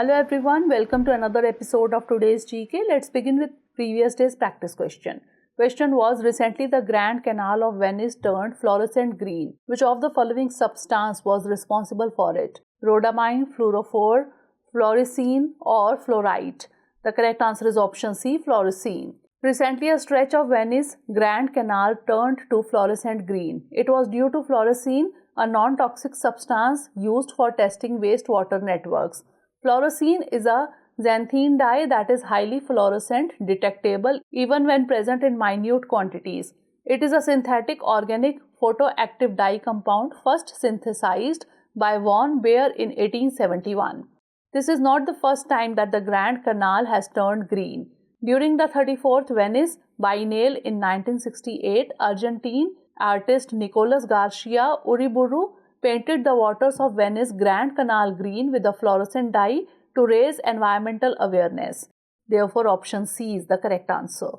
Hello everyone, welcome to another episode of today's GK. Let's begin with previous day's practice question. Question was, recently the Grand Canal of Venice turned fluorescent green. Which of the following substance was responsible for it? Rhodamine, fluorophore, fluorescein or fluorite? The correct answer is option C, fluorescein. Recently, a stretch of Venice Grand Canal turned to fluorescent green. It was due to fluorescein, a non-toxic substance used for testing wastewater networks. Fluorescein is a xanthine dye that is highly fluorescent, detectable even when present in minute quantities. It is a synthetic organic photoactive dye compound first synthesized by von Baer in 1871. This is not the first time that the Grand Canal has turned green. During the 34th Venice Biennale in 1968, Argentine artist Nicolas Garcia Uriburu painted the waters of Venice Grand Canal green with a fluorescent dye to raise environmental awareness. Therefore, option C is the correct answer.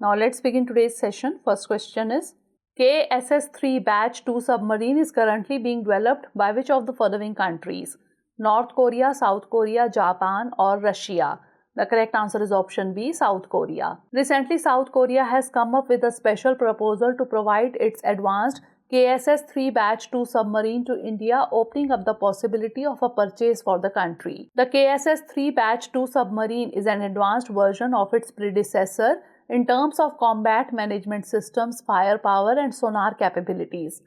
Now, let's begin today's session. First question is, KSS-3 Batch 2 submarine is currently being developed by which of the following countries? North Korea, South Korea, Japan or Russia? The correct answer is option B, South Korea. Recently, South Korea has come up with a special proposal to provide its advanced KSS-3 Batch 2 submarine to India, opening up the possibility of a purchase for the country. The KSS-3 Batch 2 submarine is an advanced version of its predecessor in terms of combat management systems, firepower and sonar capabilities.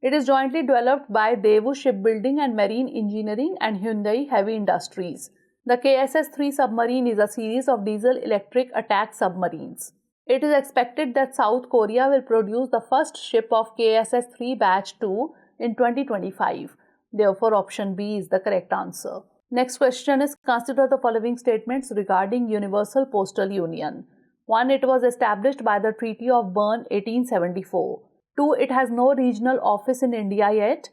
It is jointly developed by Daewoo Shipbuilding and Marine Engineering and Hyundai Heavy Industries. The KSS-3 submarine is a series of diesel-electric attack submarines. It is expected that South Korea will produce the first ship of KSS-3 Batch 2 in 2025. Therefore, option B is the correct answer. Next question is, consider the following statements regarding Universal Postal Union. 1. It was established by the Treaty of Bern 1874. 2. It has no regional office in India yet.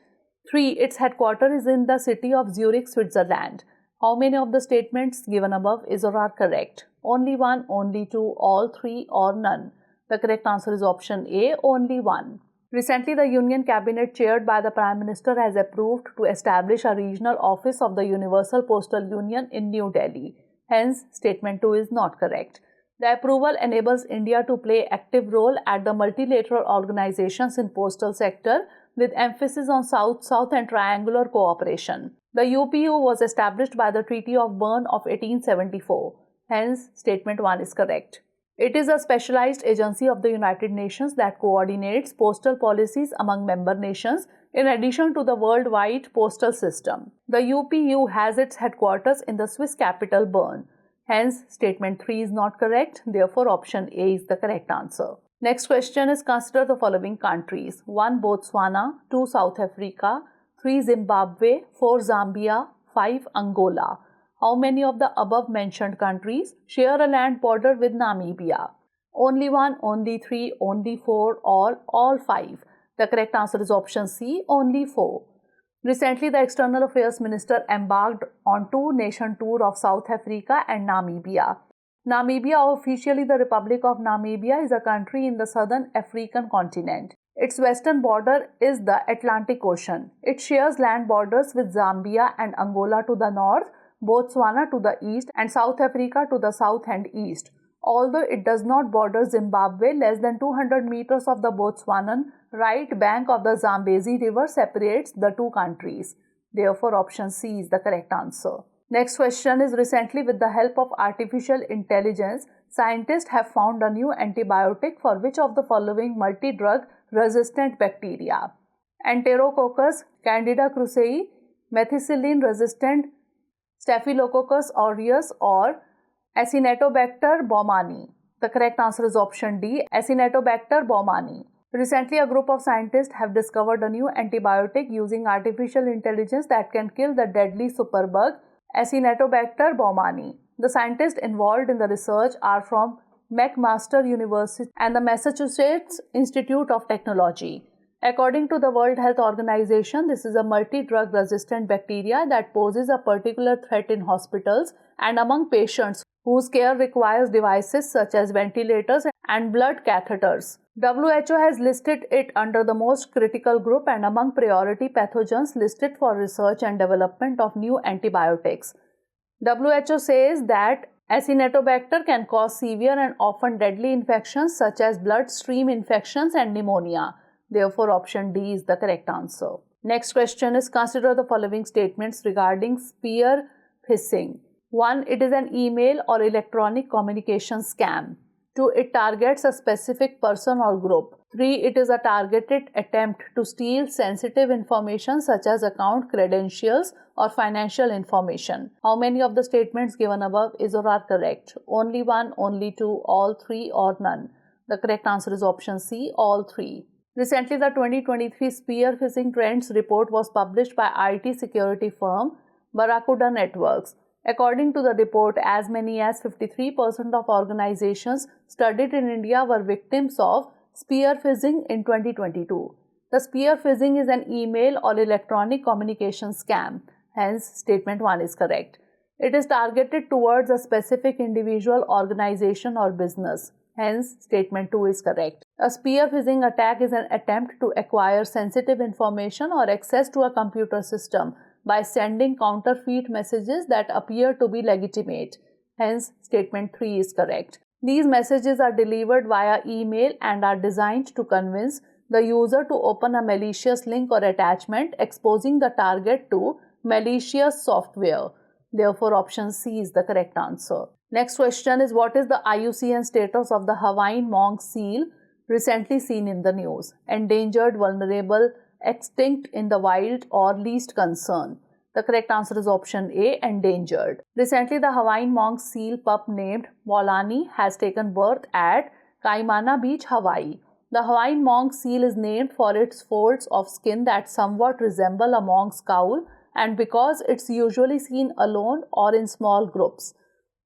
3. Its headquarters is in the city of Zurich, Switzerland. How many of the statements given above is or are correct? Only 1, only 2, all 3 or none? The correct answer is option A, only 1. Recently, the Union Cabinet chaired by the Prime Minister has approved to establish a regional office of the Universal Postal Union in New Delhi. Hence, statement 2 is not correct. The approval enables India to play active role at the multilateral organizations in postal sector with emphasis on South-South and triangular cooperation. The UPU was established by the Treaty of Bern of 1874. Hence, statement 1 is correct. It is a specialized agency of the United Nations that coordinates postal policies among member nations in addition to the worldwide postal system. The UPU has its headquarters in the Swiss capital Bern. Hence, statement 3 is not correct. Therefore, option A is the correct answer. Next question is, consider the following countries. 1. Botswana, 2. South Africa, 3. Zimbabwe, 4. Zambia, 5. Angola. How many of the above mentioned countries share a land border with Namibia? Only 1, only 3, only 4 or all 5? The correct answer is option C, only 4. Recently, the External Affairs Minister embarked on two-nation tour of South Africa and Namibia. Namibia, officially the Republic of Namibia, is a country in the southern African continent. Its western border is the Atlantic Ocean. It shares land borders with Zambia and Angola to the north, Botswana to the east and South Africa to the south and east. Although it does not border Zimbabwe, less than 200 meters of the Botswanan right bank of the Zambezi River separates the two countries. Therefore, option C is the correct answer. Next question is, recently with the help of artificial intelligence, scientists have found a new antibiotic for which of the following multi-drug resistant bacteria? Enterococcus, Candida krusei, methicillin resistant Staphylococcus aureus or Acinetobacter baumannii. The correct answer is option D, Acinetobacter baumannii. Recently, a group of scientists have discovered a new antibiotic using artificial intelligence that can kill the deadly superbug Acinetobacter baumannii. The scientists involved in the research are from McMaster University and the Massachusetts Institute of Technology. According to the World Health Organization, this is a multi-drug resistant bacteria that poses a particular threat in hospitals and among patients whose care requires devices such as ventilators and blood catheters. WHO has listed it under the most critical group and among priority pathogens listed for research and development of new antibiotics. WHO says that Acinetobacter can cause severe and often deadly infections such as bloodstream infections and pneumonia. Therefore, option D is the correct answer. Next question is, consider the following statements regarding spear phishing. 1. It is an email or electronic communication scam. 2. It targets a specific person or group. 3. It is a targeted attempt to steal sensitive information such as account credentials or financial information. How many of the statements given above is or are correct? Only 1, only 2, all 3 or none? The correct answer is option C, all 3. Recently, the 2023 Spear Phishing Trends report was published by IT security firm Barracuda Networks. According to the report, as many as 53% of organizations studied in India were victims of spear phishing in 2022. The spear phishing is an email or electronic communication scam. Hence, statement 1 is correct. It is targeted towards a specific individual, organization or business. Hence, statement 2 is correct. A spear phishing attack is an attempt to acquire sensitive information or access to a computer system by sending counterfeit messages that appear to be legitimate. Hence, statement 3 is correct. These messages are delivered via email and are designed to convince the user to open a malicious link or attachment, exposing the target to malicious software. Therefore, option C is the correct answer. Next question is, what is the IUCN status of the Hawaiian monk seal recently seen in the news? Endangered, vulnerable, extinct, in the wild, or least concern? The correct answer is option A, endangered. Recently, the Hawaiian monk seal pup named Maulani has taken birth at Kaimana Beach, Hawaii. The Hawaiian monk seal is named for its folds of skin that somewhat resemble a monk's cowl and because it's usually seen alone or in small groups.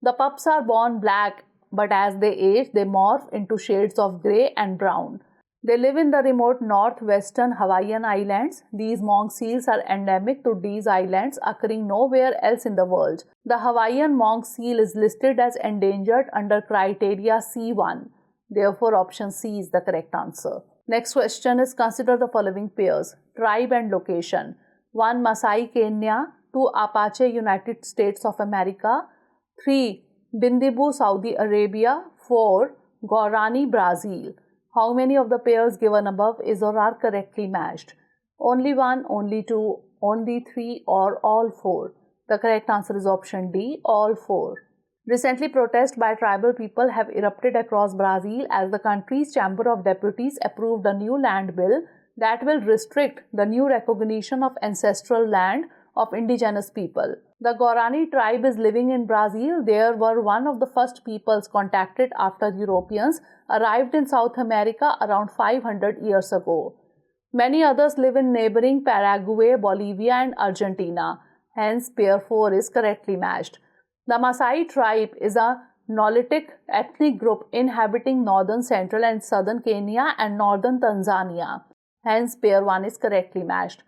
The pups are born black, but as they age, they morph into shades of grey and brown. They live in the remote northwestern Hawaiian Islands. These monk seals are endemic to these islands, occurring nowhere else in the world. The Hawaiian monk seal is listed as endangered under criteria C1. Therefore, option C is the correct answer. Next question is, consider the following pairs: tribe and location. 1. Masai, Kenya. 2. Apache, United States of America. 3. Bindibu, Saudi Arabia. 4. Guarani, Brazil. How many of the pairs given above is or are correctly matched? Only 1, only 2, only 3 or all 4? The correct answer is option D, all 4. Recently, protests by tribal people have erupted across Brazil as the country's Chamber of Deputies approved a new land bill that will restrict the new recognition of ancestral land of indigenous people. The Guarani tribe is living in Brazil. They were one of the first peoples contacted after Europeans arrived in South America around 500 years ago. Many others live in neighboring Paraguay, Bolivia and Argentina. Hence, pair 4 is correctly matched. The Maasai tribe is a Neolithic ethnic group inhabiting northern, central and southern Kenya and northern Tanzania. Hence, pair 1 is correctly matched.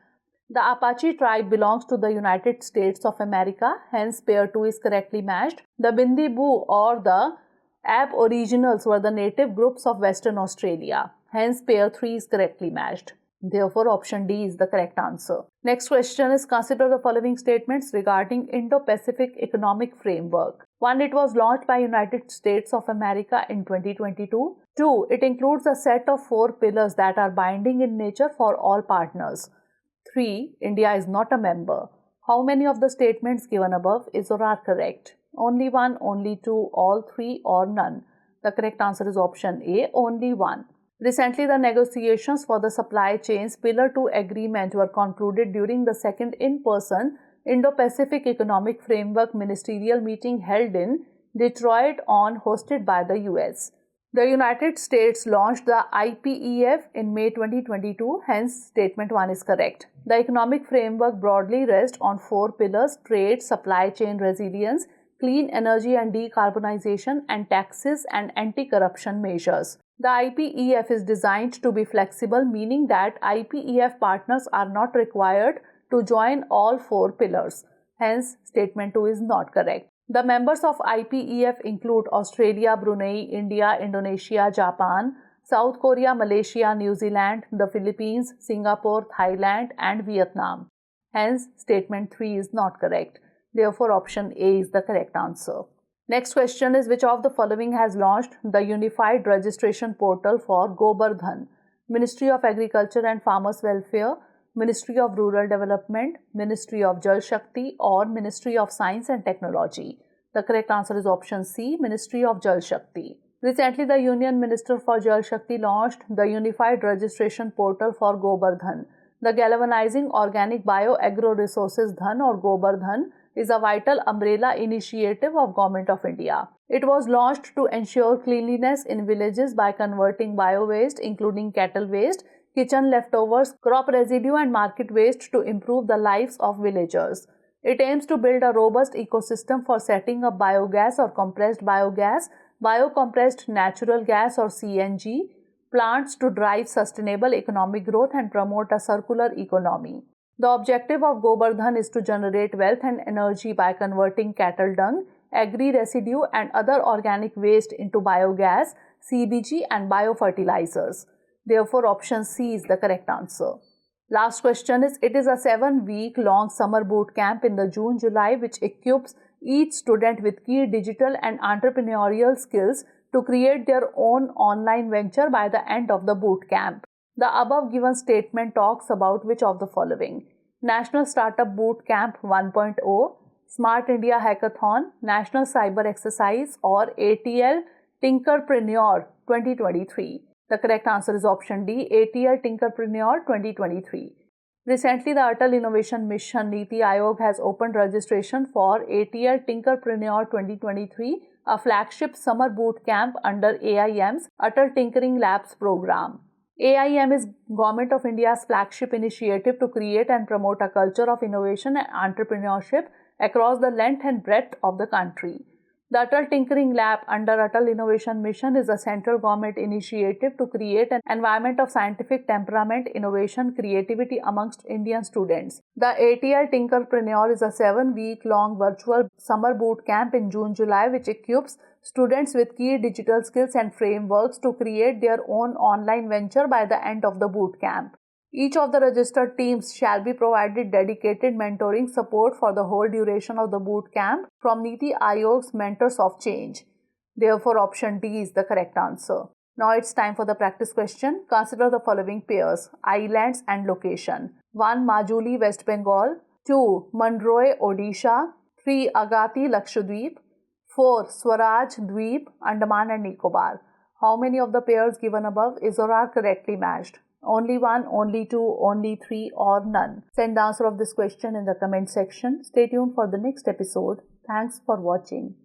The Apache tribe belongs to the United States of America. Hence, pair 2 is correctly matched. The Bindibu or the Aboriginals were the native groups of Western Australia. Hence, pair 3 is correctly matched. Therefore, option D is the correct answer. Next question is, consider the following statements regarding Indo-Pacific Economic Framework. 1. It was launched by United States of America in 2022. 2. It includes a set of 4 pillars that are binding in nature for all partners. 3. India is not a member. How many of the statements given above is or are correct? Only 1, only 2, all 3 or none? The correct answer is option A, only 1. Recently, the negotiations for the supply chains Pillar 2 agreement were concluded during the second in-person Indo-Pacific Economic Framework ministerial meeting held in Detroit hosted by the US. The United States launched the IPEF in May 2022, hence statement 1 is correct. The economic framework broadly rests on 4 pillars: trade, supply chain resilience, clean energy and decarbonization, and taxes and anti-corruption measures. The IPEF is designed to be flexible, meaning that IPEF partners are not required to join all 4 pillars. Hence, statement 2 is not correct. The members of IPEF include Australia, Brunei, India, Indonesia, Japan, South Korea, Malaysia, New Zealand, the Philippines, Singapore, Thailand, and Vietnam. Hence, statement 3 is not correct. Therefore, option A is the correct answer. Next question is, which of the following has launched the unified registration portal for Gobar Dhan? Ministry of Agriculture and Farmers Welfare, Ministry of Rural Development, Ministry of Jal Shakti, or Ministry of Science and Technology? The correct answer is option C, Ministry of Jal Shakti. Recently, the Union Minister for Jal Shakti launched the unified registration portal for Gobar Dhan. The Galvanizing Organic Bio-Agro Resources Dhan or Gobar Dhan is a vital umbrella initiative of Government of India. It was launched to ensure cleanliness in villages by converting bio-waste, including cattle waste, kitchen leftovers, crop residue and market waste to improve the lives of villagers. It aims to build a robust ecosystem for setting up biogas or compressed biogas, biocompressed natural gas or CNG, plants to drive sustainable economic growth and promote a circular economy. The objective of Gobar Dhan is to generate wealth and energy by converting cattle dung, agri residue and other organic waste into biogas, CBG and biofertilizers. Therefore, option C is the correct answer. Last question is, it is a 7-week long summer boot camp in the June-July which equips each student with key digital and entrepreneurial skills to create their own online venture by the end of the boot camp. The above given statement talks about which of the following? National Startup Boot Camp 1.0, Smart India Hackathon, National Cyber Exercise, or ATL Tinkerpreneur 2023. The correct answer is option D, ATL Tinkerpreneur 2023. Recently, the Atal Innovation Mission Niti Aayog has opened registration for ATL Tinkerpreneur 2023, a flagship summer boot camp under AIM's Atal Tinkering Labs program. AIM is Government of India's flagship initiative to create and promote a culture of innovation and entrepreneurship across the length and breadth of the country. The Atal Tinkering Lab under Atal Innovation Mission is a central government initiative to create an environment of scientific temperament, innovation, creativity amongst Indian students. The ATL Tinkerpreneur is a 7-week-long virtual summer boot camp in June-July which equips students with key digital skills and frameworks to create their own online venture by the end of the boot camp. Each of the registered teams shall be provided dedicated mentoring support for the whole duration of the boot camp from Niti Aayog's Mentors of Change. Therefore, option D is the correct answer. Now it's time for the practice question. Consider the following pairs: islands and location. 1. Majuli, West Bengal. 2. Mandroy, Odisha. 3. Agati, Lakshadweep. 4. Swaraj Dweep, Andaman and Nicobar. How many of the pairs given above is or are correctly matched? Only 1, only 2, only 3 or none? Send the answer of this question in the comment section. Stay tuned for the next episode. Thanks for watching.